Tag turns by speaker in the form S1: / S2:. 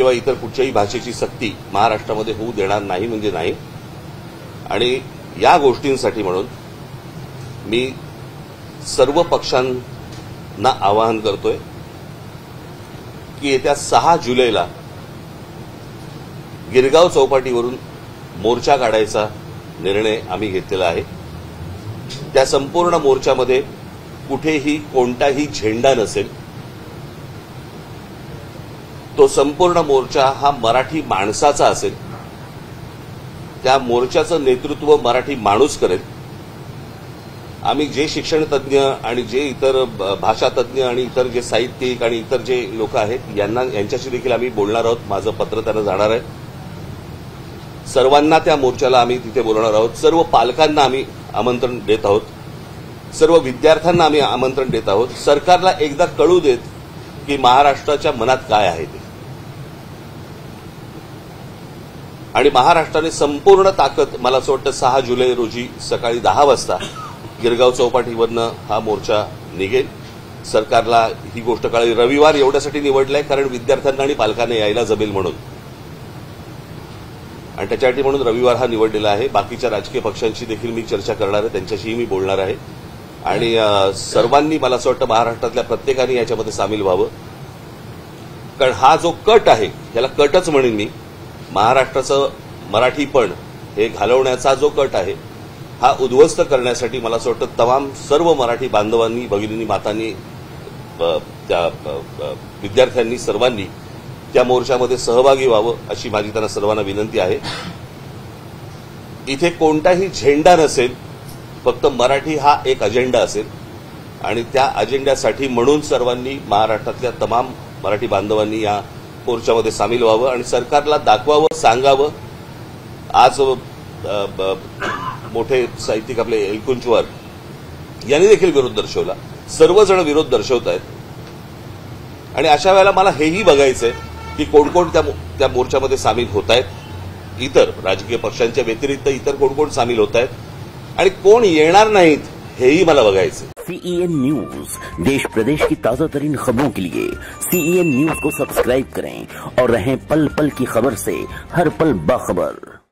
S1: किंवा इतर कुठच्याही भाषेची सक्ती महाराष्ट्रामध्ये होऊ देणार नाही म्हणजे नाही। आणि या गोष्टींसाठी म्हणून मी सर्व पक्षांना आवाहन करतोय की येत्या 6 जुलैला गिरगाव चौपाटीवरून मोर्चा काढायचा निर्णय आम्ही घेतलेला आहे। त्या संपूर्ण मोर्चामध्ये कुठेही कोणताही झेंडा नसेल। तो संपूर्ण मोर्चा हा मराठी माणसाचा असेल। त्या मोर्चाचं नेतृत्व मराठी माणूस करेल। आम्ही जे शिक्षण तज्ञ आणि जे इतर भाषा तज्ञ आणि इतर जे साहित्यिक आणि इतर जे लोक आहेत यांच्याशी देखील आम्ही बोलणार आहोत। माझं पत्र त्यांना जाणार आहे। सर्वांना त्या मोर्चाला आम्ही तिथे बोलवणार आहोत। सर्व पालकांना आम्ही आमंत्रण देत आहोत। सर्व विद्यार्थ्यांना आम्ही आमंत्रण देत आहोत। सरकारला एकदा कळू देत की महाराष्ट्राच्या मनात काय आहे ते। आणि महाराष्ट्राने संपूर्ण ताकद मला असं वाटतं 6 जुलै रोजी सकाळी 10 वाजता गिरगाव चौपाटीवरनं हा मोर्चा निघेल। सरकारला ही गोष्ट कळली। रविवार एवढ्यासाठी निवडलाय कारण विद्यार्थ्यांना आणि पालकांना यायला जमेल म्हणून, आणि त्याच्यासाठी म्हणून रविवार हा निवडलेला आहे। बाकीच्या राजकीय पक्षांशी देखील मी चर्चा करणार आहे, त्यांच्याशीही मी बोलणार आहे। आणि सर्वांनी मला असं वाटतं महाराष्ट्रातल्या प्रत्येकाने याच्यामध्ये सामील व्हावं, कारण हा जो कट आहे याला कटच म्हणेन मी। महाराष्ट्राचं मराठीपण हे घालवण्याचा जो कट आहे हा उद्ध्वस्त करण्यासाठी मला असं वाटतं तमाम सर्व मराठी बांधवांनी, भगिनींनी, मातांनी, त्या विद्यार्थ्यांनी सर्वांनी त्या मोर्चामध्ये सहभागी व्हावं अशी माझी त्यांना सर्वांना विनंती आहे। इथे कोणताही झेंडा नसेल, फक्त मराठी हा एक अजेंडा असेल आणि त्या अजेंड्यासाठी म्हणून सर्वांनी महाराष्ट्रातल्या तमाम मराठी बांधवांनी या मोर्चामध्ये सामील व्हावं आणि सरकारला दाखवावं, सांगावं। आज मोठे साहित्यिक आपले एलकुंचवार यांनी देखील विरोध दर्शवला। सर्वजण विरोध दर्शवत आहेत आणि अशा वेळेला मला हेही बघायचंय की कोण कोण त्या मोर्चामध्ये सामील होत आहेत। इतर राजकीय पक्षांच्या व्यतिरिक्त इतर कोण कोण सामील होत आहेत आणि कोण येणार नाहीत हेही मला बघायचंय।
S2: CEN न्यूज, देश प्रदेश की ताजा तरीन खबरों के लिए CEN न्यूज को सब्सक्राइब करें और रहें पल पल की खबर से हर पल बाखबर।